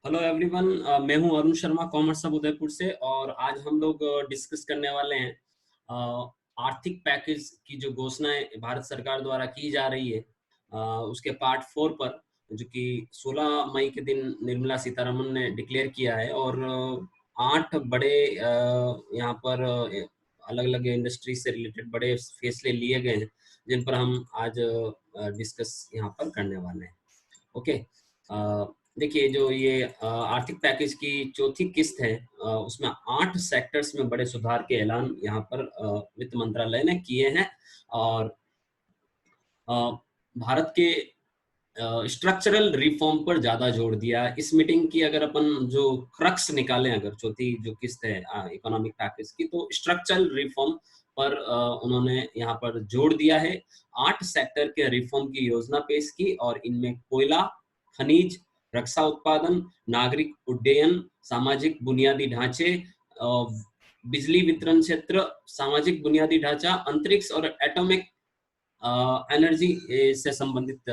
Hello everyone, मैं हूं Arun Sharma, commerce सब उदयपुर से। और आज हम लोग डिस्कस करने वाले हैं आर्थिक पैकेज की जो घोषणाएं भारत सरकार द्वारा की जा रही है, उसके पार्ट 4 पर, जो कि 16 मई के दिन निर्मला सीतारमण ने डिक्लेयर किया है। और 8 बड़े यहाँ पर अलग अलग इंडस्ट्री से रिलेटेड बड़े फैसले लिए गए हैं, जिन पर हम आज डिस्कस यहाँ पर करने वाले हैं। ओके। देखिए, जो ये आर्थिक पैकेज की चौथी किस्त है, उसमें 8 सेक्टर्स में बड़े सुधार के ऐलान यहाँ पर वित्त मंत्रालय ने किए हैं। और अ, भारत के स्ट्रक्चरल रिफॉर्म पर ज्यादा जोर दिया। इस मीटिंग की अगर अपन जो क्रक्स निकालें, अगर चौथी जो किस्त है इकोनॉमिक पैकेज की, तो स्ट्रक्चरल रिफॉर्म पर उन्होंने यहाँ पर जोर दिया है। 8 सेक्टर के रिफॉर्म की योजना पेश की, और इनमें कोयला, खनिज, रक्षा उत्पादन, नागरिक उड्डयन, सामाजिक बुनियादी ढांचे, बिजली वितरण क्षेत्र, सामाजिक बुनियादी ढांचा, अंतरिक्ष और एटॉमिक एनर्जी से संबंधित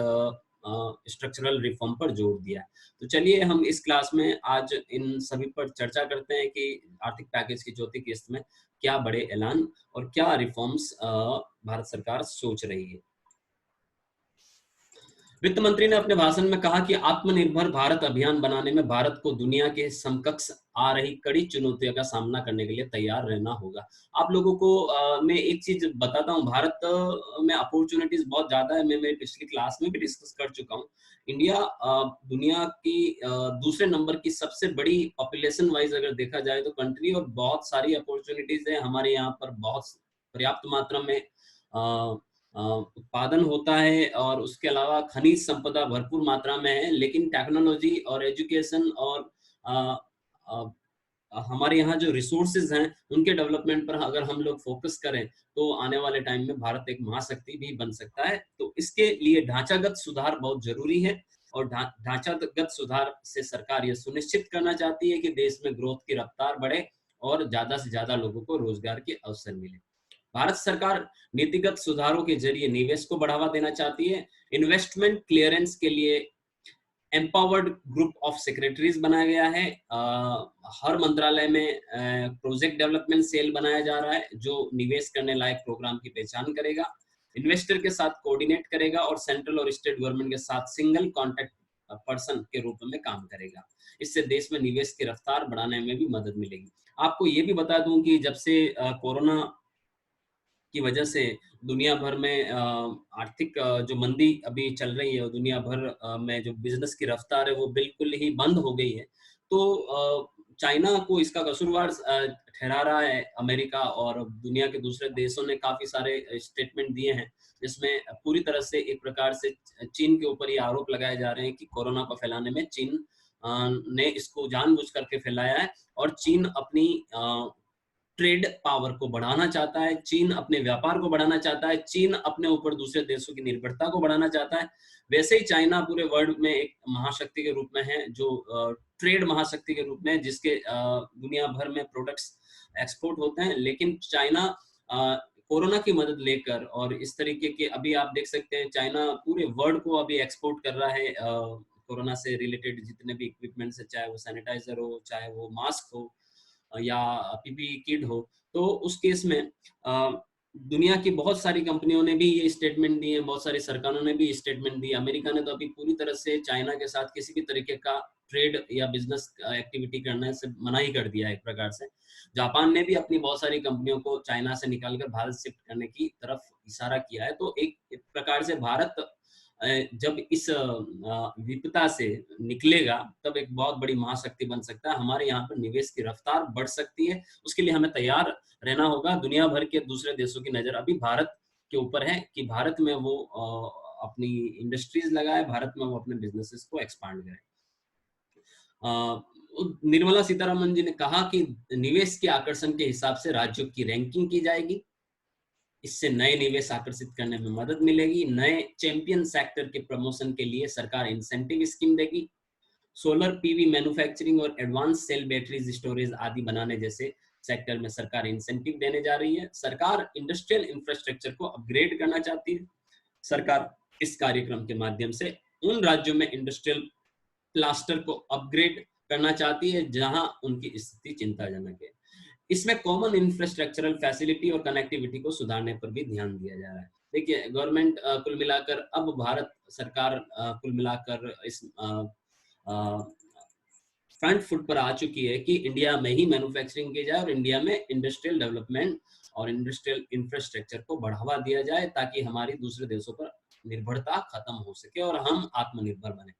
स्ट्रक्चरल रिफॉर्म पर जोर दिया है। तो चलिए हम इस क्लास में आज इन सभी पर चर्चा करते हैं कि आर्थिक पैकेज की चौथी किस्त में क्या बड़े ऐलान और क्या रिफॉर्म्स भारत सरकार सोच रही है। वित्त मंत्री ने अपने भाषण में कहा कि आत्मनिर्भर भारत अभियान बनाने में भारत को दुनिया के समकक्ष आ रही कड़ी चुनौतियों का सामना करने के लिए तैयार रहना होगा। आप लोगों को मैं एक चीज बताता हूँ, भारत में अपॉर्चुनिटीज बहुत ज्यादा है। मैं मेरी पिछली क्लास में भी डिस्कस कर चुका हूँ। इंडिया दुनिया की दूसरे नंबर की सबसे बड़ी पॉपुलेशन वाइज अगर देखा जाए तो कंट्री, और बहुत सारी अपॉर्चुनिटीज है हमारे यहाँ पर। बहुत पर्याप्त मात्रा में उत्पादन होता है, और उसके अलावा खनिज संपदा भरपूर मात्रा में है। लेकिन टेक्नोलॉजी और एजुकेशन और अ, अ, हमारे यहाँ जो रिसोर्सेज हैं उनके डेवलपमेंट पर अगर हम लोग फोकस करें तो आने वाले टाइम में भारत एक महाशक्ति भी बन सकता है। तो इसके लिए ढांचागत सुधार बहुत जरूरी है। और ढांचागत सुधार से सरकार यह सुनिश्चित करना चाहती है कि देश में ग्रोथ की रफ्तार बढ़े और ज्यादा से ज्यादा लोगों को रोजगार के अवसर मिले। भारत सरकार नीतिगत सुधारों के जरिए निवेश को बढ़ावा देना चाहती है। इन्वेस्टमेंट क्लियरेंस के लिए एम्पावर्ड ग्रुप ऑफ सेक्रेटरीज बनाया गया है। हर मंत्रालय में प्रोजेक्ट डेवलपमेंट सेल बनाया जा रहा है, जो निवेश करने लायक प्रोग्राम की पहचान करेगा, इन्वेस्टर के साथ कोऑर्डिनेट करेगा, और सेंट्रल और स्टेट गवर्नमेंट के साथ सिंगल कॉन्टेक्ट पर्सन के रूप में काम करेगा। इससे देश में निवेश की रफ्तार बढ़ाने में भी मदद मिलेगी। आपको ये भी बता दूं कि जब से कोरोना की वजह से दुनिया भर में आर्थिक जो मंदी अभी चल रही है, दुनिया भर में जो बिजनेस की रफ्तार है वो बिल्कुल ही बंद हो गई है। तो चाइना को इसका कसूरवार ठहरा रहा है अमेरिका, और दुनिया के दूसरे देशों ने काफी सारे स्टेटमेंट दिए हैं, जिसमें पूरी तरह से एक प्रकार से चीन के ऊपर ये आरोप लगाए जा रहे हैं कि कोरोना को फैलाने में चीन ने इसको जानबूझ करके फैलाया है। और चीन अपनी ट्रेड पावर को बढ़ाना चाहता है, चीन अपने व्यापार को बढ़ाना चाहता है, चीन अपने ऊपर दूसरे देशों की निर्भरता को बढ़ाना चाहता है। वैसे ही चाइना पूरे वर्ल्ड में एक महाशक्ति के रूप में है, जो ट्रेड महाशक्ति के रूप में, जिसके दुनिया भर में प्रोडक्ट्स एक्सपोर्ट होते हैं। लेकिन चाइना कोरोना की मदद लेकर, और इस तरीके के अभी आप देख सकते हैं चाइना पूरे वर्ल्ड को अभी एक्सपोर्ट कर रहा है। कोरोना से रिलेटेड जितने भी इक्विपमेंट्स है, चाहे वो सैनिटाइजर हो, चाहे वो मास्क हो, या पीपी किट हो, तो उस केस में दुनिया की बहुत सारी कंपनियों ने भी ये स्टेटमेंट दिए, बहुत सारी सरकारों ने भी स्टेटमेंट दिए। अमेरिका ने तो अभी पूरी तरह से चाइना के साथ किसी भी तरीके का ट्रेड या बिजनेस एक्टिविटी करने से मना ही कर दिया है एक प्रकार से। जापान ने भी अपनी बहुत सारी कंपनियों को चाइना से निकालकर भारत शिफ्ट करने की तरफ इशारा किया है। तो एक प्रकार से भारत जब इस विपदा से निकलेगा तब एक बहुत बड़ी महाशक्ति बन सकता है। हमारे यहाँ पर निवेश की रफ्तार बढ़ सकती है, उसके लिए हमें तैयार रहना होगा। दुनिया भर के दूसरे देशों की नजर अभी भारत के ऊपर है कि भारत में वो अपनी इंडस्ट्रीज लगाए, भारत में वो अपने बिजनेसेस को एक्सपांड करे। निर्मला सीतारमण जी ने कहा कि निवेश के आकर्षण के हिसाब से राज्यों की रैंकिंग की जाएगी। इससे नए निवेश आकर्षित करने में मदद मिलेगी। नए चैंपियन सेक्टर के प्रमोशन के लिए सरकार इंसेंटिव स्कीम देगी। सोलर पीवी मैन्युफैक्चरिंग और एडवांस सेल बैटरीज स्टोरेज आदि बनाने जैसे सेक्टर में सरकार इंसेंटिव देने जा रही है। सरकार इंडस्ट्रियल इंफ्रास्ट्रक्चर को अपग्रेड करना चाहती है। सरकार इस कार्यक्रम के माध्यम से उन राज्यों में इंडस्ट्रियल क्लस्टर को अपग्रेड करना चाहती है जहां उनकी स्थिति चिंताजनक है। इसमें कॉमन इंफ्रास्ट्रक्चरल फैसिलिटी और कनेक्टिविटी को सुधारने पर भी ध्यान दिया जा रहा है। देखिए गवर्नमेंट कुल मिलाकर, अब भारत सरकार कुल मिलाकर इस फ्रंट फुट पर आ चुकी है कि इंडिया में ही मैन्युफैक्चरिंग की जाए और इंडिया में इंडस्ट्रियल डेवलपमेंट और इंडस्ट्रियल इंफ्रास्ट्रक्चर को बढ़ावा दिया जाए, ताकि हमारी दूसरे देशों पर निर्भरता खत्म हो सके और हम आत्मनिर्भर बने।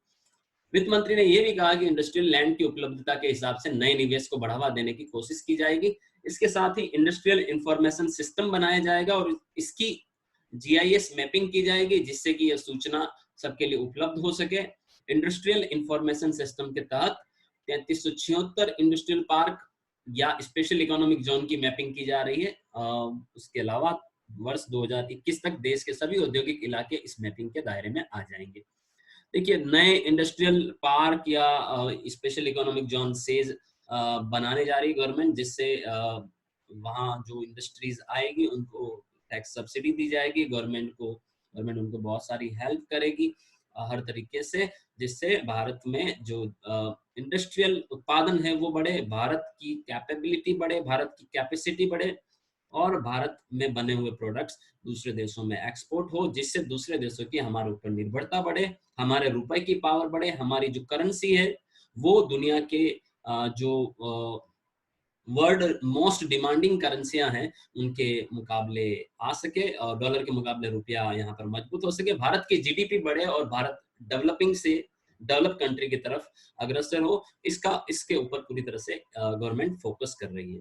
वित्त मंत्री ने यह भी कहा कि इंडस्ट्रियल लैंड की उपलब्धता के हिसाब से नए निवेश को बढ़ावा देने की कोशिश की जाएगी। इसके साथ ही इंडस्ट्रियल इंफॉर्मेशन सिस्टम बनाया जाएगा और इसकी जीआईएस मैपिंग की जाएगी, जिससे कि यह सूचना सबके लिए उपलब्ध हो सके। इंडस्ट्रियल इंफॉर्मेशन सिस्टम के तहत 3376 इंडस्ट्रियल पार्क या स्पेशल इकोनॉमिक जोन की मैपिंग की जा रही है। उसके अलावा वर्ष 2021 तक देश के सभी औद्योगिक इलाके इस मैपिंग के दायरे में आ जाएंगे। देखिए नए इंडस्ट्रियल पार्क या स्पेशल इकोनॉमिक जोन से बनाने जा रही है गवर्नमेंट, जिससे वहाँ जो इंडस्ट्रीज आएगी उनको टैक्स सब्सिडी दी जाएगी। गवर्नमेंट उनको बहुत सारी हेल्प करेगी हर तरीके से, जिससे भारत में जो इंडस्ट्रियल उत्पादन है वो बढ़े, भारत की कैपेबिलिटी बढ़े, भारत की कैपेसिटी बढ़े और भारत में बने हुए प्रोडक्ट्स दूसरे देशों में एक्सपोर्ट हो, जिससे दूसरे देशों की हमारे ऊपर निर्भरता बढ़े, हमारे रुपए की पावर बढ़े, हमारी जो करेंसी है वो दुनिया के जो वर्ल्ड मोस्ट डिमांडिंग करेंसियां हैं उनके मुकाबले आ सके और डॉलर के मुकाबले रुपया यहाँ पर मजबूत हो सके, भारत की जीडीपी बढ़े और भारत डेवलपिंग से डेवलप कंट्री की तरफ अग्रसर हो। इसके ऊपर पूरी तरह से गवर्नमेंट फोकस कर रही है।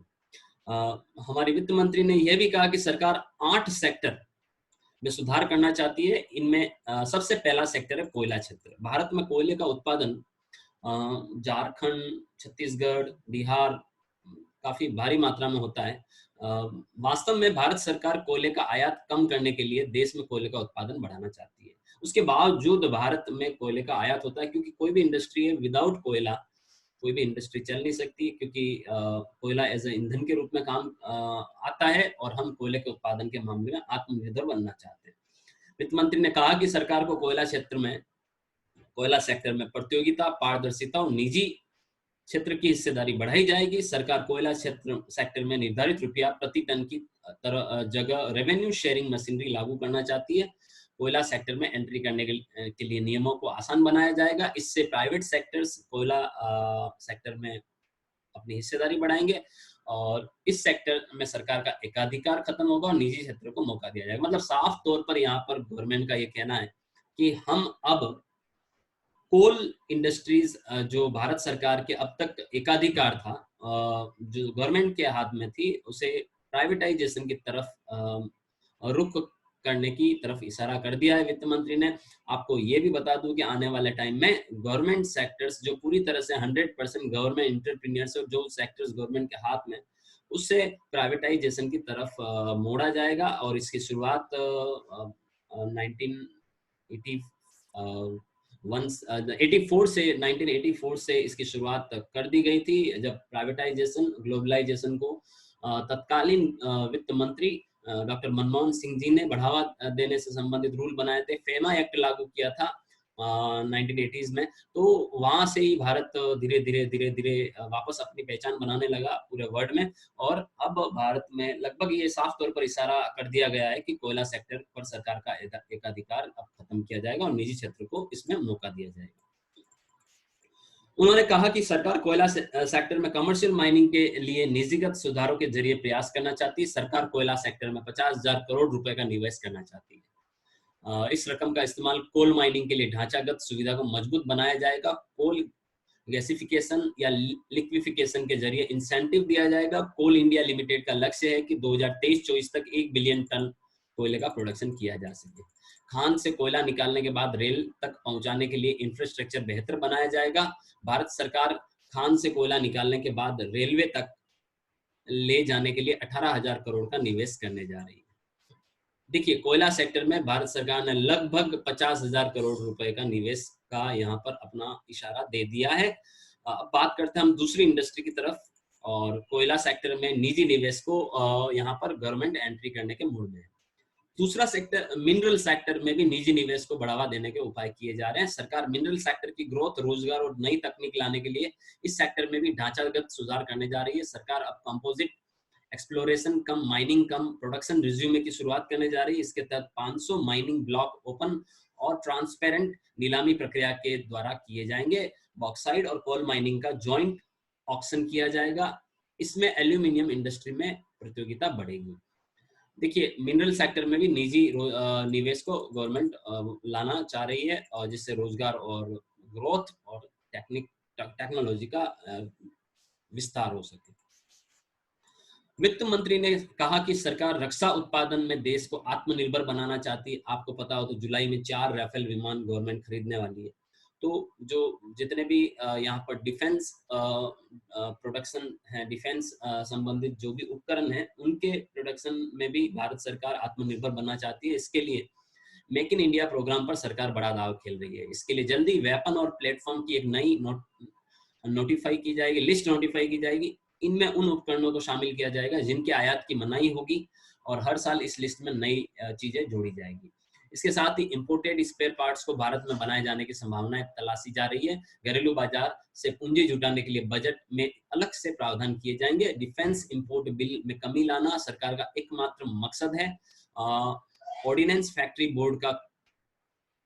हमारी वित्त मंत्री ने यह भी कहा कि सरकार 8 सेक्टर में सुधार करना चाहती है। इनमें सबसे पहला सेक्टर है कोयला क्षेत्र। भारत में कोयले का उत्पादन झारखंड, छत्तीसगढ़, बिहार काफी भारी मात्रा में होता है। वास्तव में भारत सरकार कोयले का आयात कम करने के लिए देश में कोयले का उत्पादन बढ़ाना चाहती है। उसके बावजूद भारत में कोयले का आयात होता है, क्योंकि कोई भी इंडस्ट्री है विदाउट कोयला कोई भी इंडस्ट्री चल नहीं सकती, क्योंकि कोयला एज ए ईंधन के रूप में काम आता है और हम कोयले के उत्पादन के मामले में आत्मनिर्भर बनना चाहते हैं। वित्त मंत्री ने कहा कि सरकार को कोयला सेक्टर में प्रतियोगिता, पारदर्शिता और निजी क्षेत्र की हिस्सेदारी बढ़ाई जाएगी। सरकार कोयला सेक्टर में निर्धारित रुपया प्रति टन की जगह रेवेन्यू शेयरिंग मशीनरी लागू करना चाहती है। कोयला सेक्टर में एंट्री करने के लिए नियमों को आसान बनाया जाएगा। इससे प्राइवेट सेक्टर्स कोयला सेक्टर में अपनी हिस्सेदारी बढ़ाएंगे और इस सेक्टर में सरकार का एकाधिकार खत्म होगा और निजी क्षेत्र को मौका दिया जाएगा। मतलब साफ तौर पर यहाँ पर गवर्नमेंट का ये कहना है कि हम अब कोल इंडस्ट्रीज जो भारत सरकार के अब तक एकाधिकार था, जो गवर्नमेंट के हाथ में थी, उसे प्राइवेटाइजेशन की तरफ रुख करने की तरफ इशारा कर दिया है वित्त मंत्री ने। आपको ये भी बता दूं कि आने वाले टाइम में गवर्नमेंट सेक्टर्स जो पूरी तरह से 100% गवर्नमेंट इंटरप्रीनियर्स और जो सेक्टर्स गवर्नमेंट के हाथ में, उससे प्राइवेटाइजेशन की तरफ मोड़ा जाएगा और इसकी शुरुआत 1984 से इसकी शुरुआत कर दी गई थी, जब प्राइवेटाइजेशन ग्लोबलाइजेशन को तत्कालीन वित्त मंत्री डॉक्टर मनमोहन सिंह जी ने बढ़ावा देने से संबंधित रूल बनाए थे। फेमा एक्ट लागू किया था 1980s में। तो वहां से ही भारत धीरे धीरे वापस अपनी पहचान बनाने लगा पूरे वर्ल्ड में और अब भारत में लगभग ये साफ तौर पर इशारा कर दिया गया है कि कोयला सेक्टर पर सरकार का एकाधिकार अब खत्म किया जाएगा और निजी क्षेत्र को इसमें मौका दिया जाएगा। उन्होंने कहा कि सरकार कोयला सेक्टर में कमर्शियल माइनिंग के लिए निजीगत सुधारों के जरिए प्रयास करना चाहती है। सरकार कोयला सेक्टर में 50,000 करोड़ रुपए का निवेश करना चाहती है। इस रकम का इस्तेमाल कोल माइनिंग के लिए ढांचागत सुविधा को मजबूत बनाया जाएगा। कोल गैसिफिकेशन या लिक्विफिकेशन के जरिए इंसेंटिव दिया जाएगा। कोल इंडिया लिमिटेड का लक्ष्य है कि 2023-24 तक 1 बिलियन टन कोयले का प्रोडक्शन किया जा सके। खान से कोयला निकालने के बाद रेल तक पहुंचाने के लिए इंफ्रास्ट्रक्चर बेहतर बनाया जाएगा। भारत सरकार खान से कोयला निकालने के बाद रेलवे तक ले जाने के लिए 18,000 करोड़ का निवेश करने जा रही है। देखिए कोयला सेक्टर में भारत सरकार ने लगभग 50,000 करोड़ रुपए का निवेश का यहाँ पर अपना इशारा दे दिया है। अब बात करते हैं हम दूसरी इंडस्ट्री की तरफ और कोयला सेक्टर में निजी निवेश को यहाँ पर गवर्नमेंट एंट्री करने के मूड में है। दूसरा सेक्टर मिनरल सेक्टर में भी निजी निवेश को बढ़ावा देने के उपाय किए जा रहे हैं। सरकार मिनरल सेक्टर की ग्रोथ, रोजगार और नई तकनीक लाने के लिए इस सेक्टर में भी ढांचागत सुधार करने जा रही है। सरकार अब कंपोजिट एक्सप्लोरेशन कम माइनिंग कम प्रोडक्शन रिज्यूमे की शुरुआत करने जा रही है। इसके तहत 500 माइनिंग ब्लॉक ओपन और ट्रांसपेरेंट नीलामी प्रक्रिया के द्वारा किए जाएंगे। बॉक्साइड और कोल माइनिंग का जॉइंट ऑक्शन किया जाएगा। इसमें एल्यूमिनियम इंडस्ट्री में प्रतियोगिता बढ़ेगी। देखिए, मिनरल सेक्टर में भी निजी निवेश को गवर्नमेंट लाना चाह रही है, और जिससे रोजगार और ग्रोथ और टेक्नोलॉजी का विस्तार हो सके। वित्त मंत्री ने कहा कि सरकार रक्षा उत्पादन में देश को आत्मनिर्भर बनाना चाहती है। आपको पता हो तो जुलाई में 4 राफेल विमान गवर्नमेंट खरीदने वाली है। तो जो जितने भी यहाँ पर डिफेंस प्रोडक्शन है, डिफेंस संबंधित जो भी उपकरण है, उनके प्रोडक्शन में भी भारत सरकार आत्मनिर्भर बनना चाहती है। इसके लिए मेक इन इंडिया प्रोग्राम पर सरकार बड़ा दाव खेल रही है। इसके लिए जल्दी वेपन और प्लेटफॉर्म की एक नई नोटिफाई की जाएगी, लिस्ट नोटिफाई की जाएगी। इनमें उन उपकरणों को शामिल किया जाएगा जिनके आयात की मनाही होगी, और हर साल इस लिस्ट में नई चीजें जोड़ी जाएगी। इसके साथ ही इंपोर्टेड स्पेयर पार्ट्स को भारत में बनाए जाने की संभावनाएं तलाशी जा रही है। घरेलू बाजार से पूंजी जुटाने के लिए बजट में अलग से प्रावधान किए जाएंगे। डिफेंस इंपोर्ट बिल में कमी लाना सरकार का एकमात्र मकसद है। ऑर्डिनेंस फैक्ट्री बोर्ड का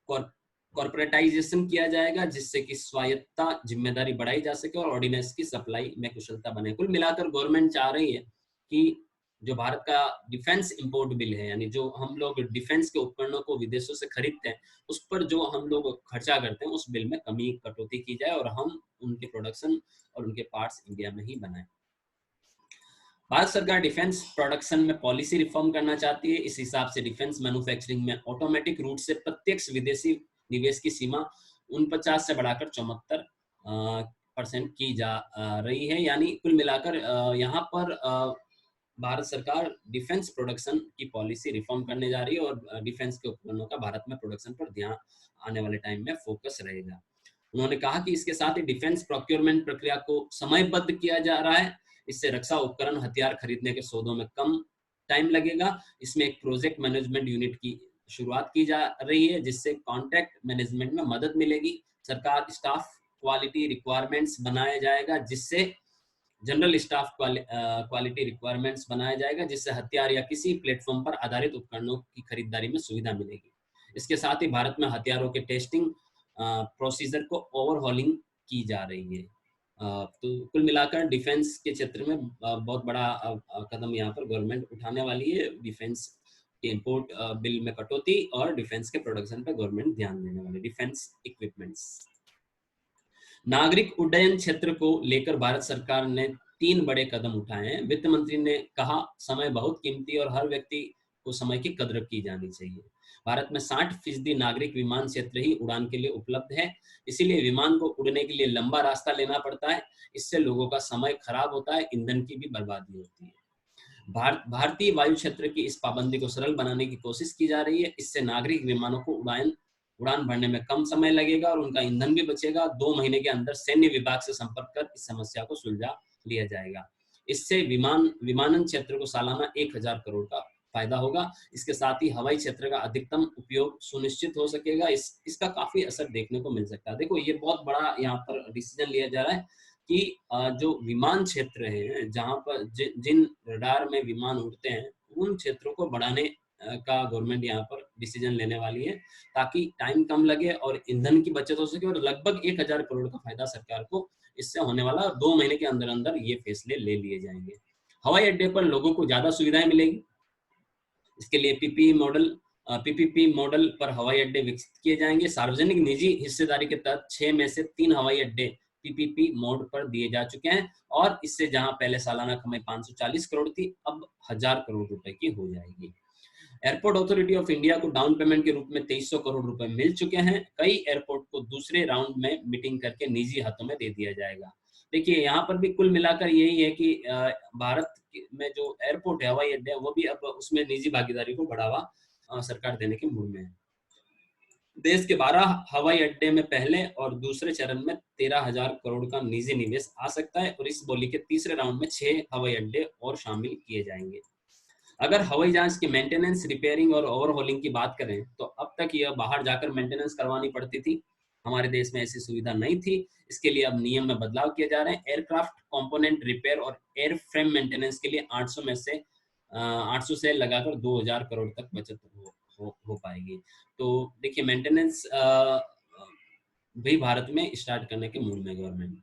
कॉर्पोरेटाइजेशन किया जाएगा, जिससे कि स्वायत्ता जिम्मेदारी बढ़ाई जा सके और ऑर्डिनेंस की सप्लाई में कुशलता बने। कुल मिलाकर गवर्नमेंट चाह रही है कि जो भारत का डिफेंस इंपोर्ट बिल है, यानी जो हम लोग डिफेंस के उपकरणों को विदेशों से खरीदते हैं, उस पर जो हम लोग खर्चा करते हैं, उस बिल में कमी कटौती की जाए और हम उनके प्रोडक्शन और उनके पार्ट्स इंडिया में ही बनाएं। भारत सरकार डिफेंस प्रोडक्शन में पॉलिसी रिफॉर्म करना चाहती है। इस हिसाब से डिफेंस मैन्युफैक्चरिंग में ऑटोमेटिक रूट से प्रत्यक्ष विदेशी निवेश की सीमा 49 से बढ़ाकर 74% की जा रही है। यानी कुल मिलाकर यहाँ पर भारत सरकार डिफेंस प्रोडक्शन की पॉलिसी रिफॉर्म करने जा रही है, और डिफेंस के उपकरणों का भारत में प्रोडक्शन पर ध्यान आने वाले टाइम में फोकस रहेगा। उन्होंने कहा कि इसके साथ ही डिफेंस प्रोक्योरमेंट प्रक्रिया को समयबद्ध किया जा रहा है। इससे रक्षा उपकरण हथियार खरीदने के सौदों में कम टाइम लगेगा। इसमें एक प्रोजेक्ट मैनेजमेंट यूनिट की शुरुआत की जा रही है, जिससे कॉन्ट्रैक्ट मैनेजमेंट में मदद मिलेगी। सरकार स्टाफ क्वालिटी रिक्वायरमेंट्स बनाया जाएगा, जिससे जनरल स्टाफ क्वालिटी रिक्वायरमेंट्स बनाया जाएगा, जिससे हथियार या किसी प्लेटफॉर्म पर आधारित उपकरणों की खरीदारी में सुविधा मिलेगी। इसके साथ ही भारत में हथियारों के टेस्टिंग प्रोसीजर को ओवरहॉलिंग की जा रही है। तो कुल मिलाकर डिफेंस के क्षेत्र में बहुत बड़ा कदम यहाँ पर गवर्नमेंट उठाने वाली है। डिफेंस के इंपोर्ट बिल में कटौती और डिफेंस के प्रोडक्शन पर गवर्नमेंट ध्यान देने वाली। डिफेंस इक्विपमेंट्स, नागरिक उड्डयन क्षेत्र को लेकर भारत सरकार ने 3 बड़े कदम उठाए हैं। वित्त मंत्री ने कहा, समय बहुत कीमती और हर व्यक्ति को समय की कदर की जानी चाहिए। भारत में 60% नागरिक विमान क्षेत्र ही उड़ान के लिए उपलब्ध है। इसीलिए विमान को उड़ने के लिए लंबा रास्ता लेना पड़ता है। इससे लोगों का समय खराब होता है, ईंधन की भी बर्बादी होती है। भारतीय वायु क्षेत्र की इस पाबंदी को सरल बनाने की कोशिश की जा रही है। इससे नागरिक विमानों को उड़ान भरने में कम समय लगेगा और उनका ईंधन भी बचेगा। 2 महीने के अंदर सैन्य विभाग से संपर्क कर इस समस्या को सुलझा लिया जाएगा। इससे विमानन क्षेत्र को सालाना 1000 करोड़ का फायदा होगा। इसके साथ ही हवाई क्षेत्र का अधिकतम उपयोग सुनिश्चित हो सकेगा। इसका काफी असर देखने को मिल सकता है। देखो, ये बहुत बड़ा यहाँ पर डिसीजन लिया जा रहा है कि जो विमान क्षेत्र है, जहाँ पर जिन रडार में विमान उड़ते हैं, उन क्षेत्रों को बढ़ाने का गवर्नमेंट यहाँ पर डिसीजन लेने वाली है, ताकि टाइम कम लगे और ईंधन की बचत हो सके। और लगभग 1000 करोड़ का फायदा सरकार को इससे होने वाला। 2 महीने के अंदर अंदर ये फैसले ले लिए जाएंगे। हवाई अड्डे पर लोगों को ज्यादा सुविधाएं मिलेगी। इसके लिए पीपीपी मॉडल पर हवाई अड्डे विकसित किए जाएंगे। सार्वजनिक निजी हिस्सेदारी के तहत 6 में से 3 हवाई अड्डे पीपीपी मोड पर दिए जा चुके हैं, और इससे जहां पहले सालाना कमाई 540 करोड़ थी, अब 1000 करोड़ रुपए की हो जाएगी। एयरपोर्ट अथॉरिटी ऑफ इंडिया को डाउन पेमेंट के रूप में 2300 करोड़ रुपए मिल चुके हैं। कई एयरपोर्ट को दूसरे राउंड में मीटिंग करके निजी हाथों में दे दिया जाएगा। देखिए, यहाँ पर भी कुल मिलाकर यही है कि भारत में जो एयरपोर्ट है, हवाई अड्डे, वो भी अब उसमें निजी भागीदारी को बढ़ावा सरकार देने के मूड में है। देश के 12 हवाई अड्डे में पहले और दूसरे चरण में 13,000 करोड़ का निजी निवेश आ सकता है, और इस बोली के तीसरे राउंड में 6 हवाई अड्डे और शामिल किए जाएंगे। अगर हवाई जहाज के मेंटेनेंस, रिपेयरिंग और ओवरहॉलिंग की बात करें तो अब तक यह बाहर जाकर मेंटेनेंस करवानी पड़ती थी। हमारे देश में ऐसी सुविधा नहीं थी। इसके लिए अब नियम में बदलाव किए जा रहे हैं। एयरक्राफ्ट कंपोनेंट रिपेयर और एयर फ्रेम मेंटेनेंस के लिए 800 से लगाकर 2000 करोड़ तक बचत हो पाएगी। तो देखिए मेंटेनेंस भी भारत में स्टार्ट करने के मूड में गवर्नमेंट।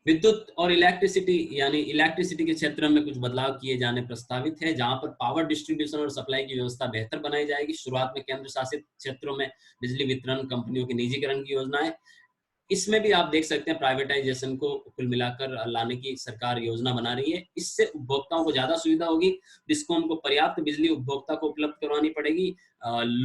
विद्युत और इलेक्ट्रिसिटी यानी इलेक्ट्रिसिटी के क्षेत्र में कुछ बदलाव किए जाने प्रस्तावित है, जहां पर पावर डिस्ट्रीब्यूशन और सप्लाई की व्यवस्था बेहतर बनाई जाएगी। शुरुआत में केंद्र शासित क्षेत्रों में बिजली वितरण कंपनियों के निजीकरण की योजना है। इसमें भी आप देख सकते हैं प्राइवेटाइजेशन को कुल मिलाकर लाने की सरकार योजना बना रही है। इससे उपभोक्ताओं को ज्यादा सुविधा होगी। डिस्कॉम को पर्याप्त बिजली उपभोक्ता को उपलब्ध करवानी पड़ेगी।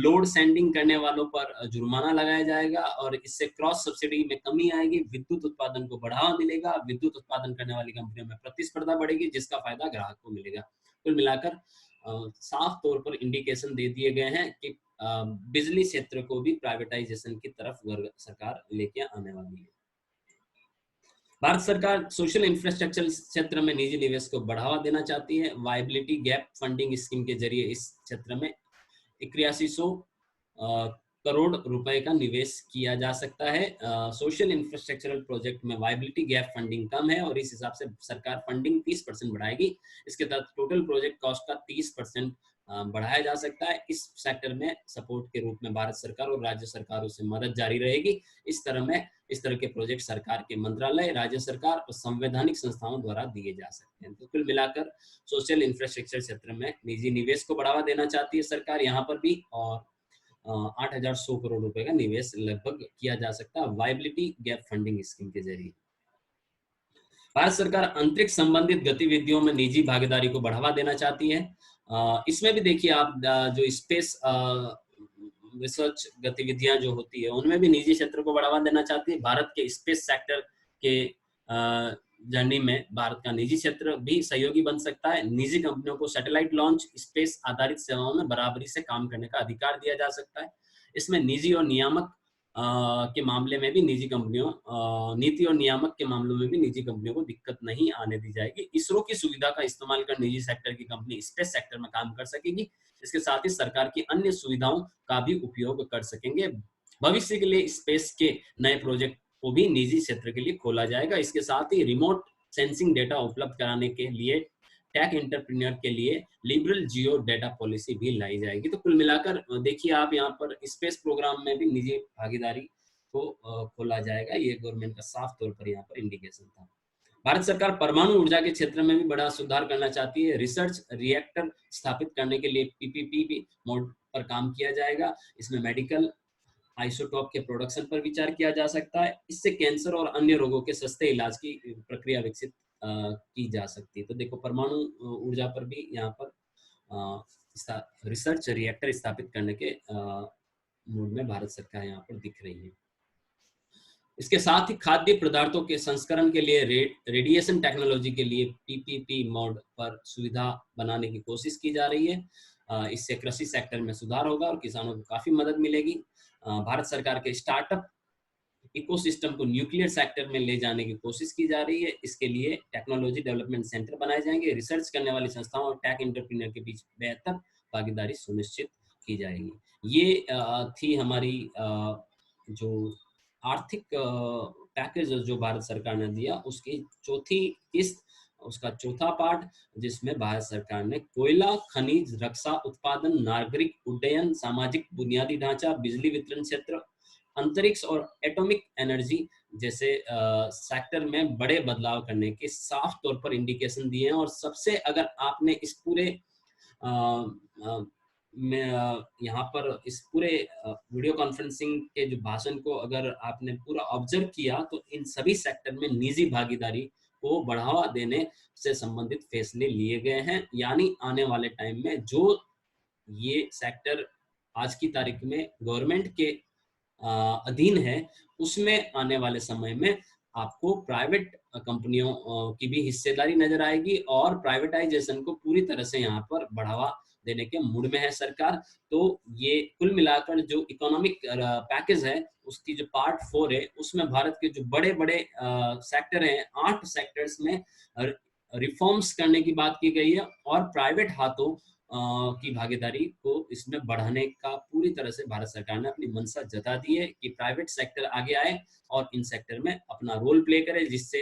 लोड सेंडिंग करने वालों पर जुर्माना लगाया जाएगा और इससे क्रॉस सब्सिडी में कमी आएगी। विद्युत उत्पादन को बढ़ावा मिलेगा। विद्युत उत्पादन करने वाली कंपनियों में प्रतिस्पर्धा बढ़ेगी, जिसका फायदा ग्राहक को मिलेगा। कुल मिलाकर साफ तौर पर इंडिकेशन दे दिए गए हैं कि बिजली क्षेत्र को भी प्राइवेटाइजेशन की तरफ सरकार लेके आने वाली है। भारत सरकार सोशल इंफ्रास्ट्रक्चर क्षेत्र में निजी निवेश को बढ़ावा देना चाहती है। वायबिलिटी गैप फंडिंग स्कीम के जरिए इस क्षेत्र में 8100 करोड़ रुपए का निवेश किया जा सकता है। सोशल इंफ्रास्ट्रक्चरल प्रोजेक्ट में वायबिलिटी गैप फंडिंग कम है और इस हिसाब से सरकार फंडिंग 30% बढ़ाएगी। इसके तहत टोटल प्रोजेक्ट कॉस्ट का 30% बढ़ाया जा सकता है। इस सेक्टर में सपोर्ट के रूप में भारत सरकार और राज्य सरकारों से मदद जारी रहेगी। इस तरह के प्रोजेक्ट सरकार के मंत्रालय, राज्य सरकार और संवैधानिक संस्थाओं द्वारा दिए जा सकते हैं। तो कुल मिलाकर सोशल इंफ्रास्ट्रक्चर क्षेत्र में निजी निवेश को बढ़ावा देना चाहती है सरकार यहाँ पर भी, और 8100 करोड़ रुपए का निवेश लगभग किया जा सकता है वायबिलिटी गैप फंडिंग स्कीम के जरिए। भारत सरकार अंतरिक्ष संबंधित गतिविधियों में निजी भागीदारी को बढ़ावा देना चाहती है। इसमें भी देखिए आप जो स्पेस रिसर्च गतिविधियां जो होती है उनमें भी निजी क्षेत्र को बढ़ावा देना चाहती है। भारत के स्पेस सेक्टर के जर्नी में भारत का निजी क्षेत्र भी सहयोगी बन सकता है। निजी कंपनियों को सैटेलाइट लॉन्च, स्पेस आधारित सेवाओं में बराबरी से काम करने का अधिकार दिया जा सकता है। इसमें निजी और नियामक के मामले में भी निजी कंपनियों नीति और नियामक के मामलों में भी निजी कंपनियों को दिक्कत नहीं आने दी जाएगी। इसरो की सुविधा का इस्तेमाल कर निजी सेक्टर की कंपनी स्पेस सेक्टर में काम कर सकेगी। इसके साथ ही सरकार की अन्य सुविधाओं का भी उपयोग कर सकेंगे। भविष्य के लिए स्पेस के नए प्रोजेक्ट को भी निजी क्षेत्र के लिए खोला जाएगा। इसके साथ ही रिमोट सेंसिंग डेटा उपलब्ध कराने के लिए टेक एंटरप्रेन्योर के लिए लिबरल जियो डेटा पॉलिसी भी लाई जाएगी। तो कुल मिलाकर देखिए आप यहाँ पर स्पेस प्रोग्राम में भी निजी भागीदारी को खोला जाएगा। ये गवर्नमेंट का साफ तौर पर यहाँ पर इंडिकेशन था। भारत सरकार परमाणु ऊर्जा के क्षेत्र में भी बड़ा सुधार करना चाहती है। रिसर्च रिएक्टर स्थापित करने के लिए पीपीपी मोड पर काम किया जाएगा। इसमें मेडिकल आइसोटोप के प्रोडक्शन पर विचार किया जा सकता है। इससे कैंसर और अन्य रोगों के सस्ते इलाज की प्रक्रिया विकसित की जा सकती है। तो देखो परमाणु ऊर्जा पर भी यहाँ पर रिसर्च रिएक्टर स्थापित करने के मूड में भारत सरकार यहाँ पर दिख रही है। इसके साथ ही खाद्य पदार्थों के संस्करण के लिए रेडिएशन टेक्नोलॉजी के लिए पीपीपी मोड पर सुविधा बनाने की कोशिश की जा रही है। इससे कृषि सेक्टर में सुधार होगा और किसानों को काफी मदद मिलेगी। भारत सरकार के स्टार्टअप इकोसिस्टम को न्यूक्लियर सेक्टर में ले जाने की कोशिश की जा रही है। इसके लिए टेक्नोलॉजी डेवलपमेंट सेंटर बनाए जाएंगे। रिसर्च करने वाली संस्थाओं और टेक एंटरप्रेन्योर के बीच बेहतर भागीदारी सुनिश्चित की जाएगी। ये थी हमारी जो आर्थिक पैकेज जो भारत सरकार ने दिया उसकी चौथी किस्त, उसका चौथा पार्ट, जिसमें भारत सरकार ने कोयला, खनिज, रक्षा उत्पादन, नागरिक उड्डयन, सामाजिक बुनियादी ढांचा, बिजली वितरण क्षेत्र, अंतरिक्ष और एटॉमिक एनर्जी जैसे सेक्टर में बड़े बदलाव करने के साफ तौर पर इंडिकेशन दिए हैं। और सबसे अगर आपने इस पूरे यहाँ पर इस पूरे वीडियो कॉन्फ्रेंसिंग के जो भाषण को अगर आपने पूरा ऑब्जर्व किया तो इन सभी सेक्टर में निजी भागीदारी को बढ़ावा देने से संबंधित फैसले लिए गए हैं। यानी आने वाले टाइम में जो ये सेक्टर आज की तारीख में गवर्नमेंट के अधीन है, उसमें आने वाले समय में आपको प्राइवेट कंपनियों की भी हिस्सेदारी नजर आएगी और प्राइवेटाइजेशन को पूरी तरह से यहाँ पर बढ़ावा देने के मूड में है सरकार। तो ये कुल मिलाकर जो इकोनॉमिक पैकेज है उसकी जो पार्ट 4 है उसमें भारत के जो बड़े बड़े सेक्टर हैं, 8 सेक्टर्स में रिफॉर्म्स करने की बात की गई है और प्राइवेट हाथों की भागीदारी को इसमें बढ़ाने का पूरी तरह से भारत सरकार ने अपनी मंशा जता दी है कि प्राइवेट सेक्टर आगे आए और इन सेक्टर में अपना रोल प्ले करे, जिससे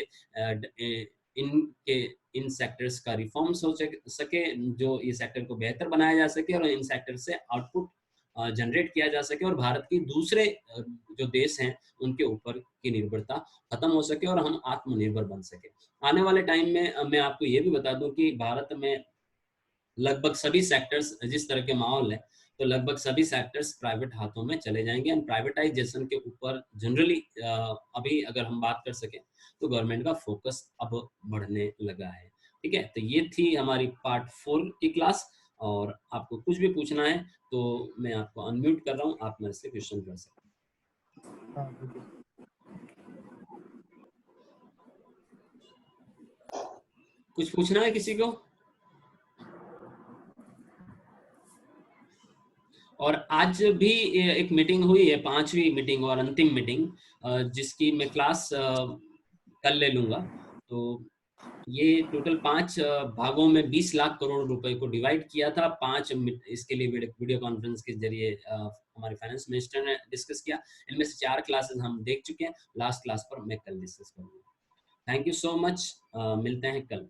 इनके इन सेक्टर्स का रिफॉर्म्स हो सके, जो ये सेक्टर को बेहतर बनाया जा सके और इन सेक्टर से आउटपुट जनरेट किया जा सके और भारत की दूसरे जो देश हैं उनके ऊपर की निर्भरता खत्म हो सके और हम आत्मनिर्भर बन सके। आने वाले टाइम में मैं आपको ये भी बता दूं कि भारत में लगभग सभी सेक्टर्स, जिस तरह के माहौल है, तो लगभग सभी सेक्टर्स प्राइवेट हाथों में चले जाएंगे एंड प्राइवेटाइजेशन के ऊपर जनरली अभी अगर हम बात कर सकें तो गवर्नमेंट का फोकस अब बढ़ने लगा है। ठीक है, तो ये थी हमारी पार्ट 4 की क्लास और आपको कुछ भी पूछना है तो मैं आपको अनम्यूट कर रहा हूँ, आप मेरे से क्वेश्चन कर सकते हैं। कुछ पूछना है किसी को? और आज भी एक मीटिंग हुई है, 5वीं मीटिंग और अंतिम मीटिंग, जिसकी मैं क्लास कल ले लूंगा। तो ये टोटल 5 भागों में 20 लाख करोड़ रुपए को डिवाइड किया था। 5 इसके लिए वीडियो कॉन्फ्रेंस के जरिए हमारे फाइनेंस मिनिस्टर ने डिस्कस किया। इनमें से 4 क्लासेस हम देख चुके हैं, लास्ट क्लास पर मैं कल डिस्कस करूंगा। थैंक यू सो मच, मिलते हैं कल।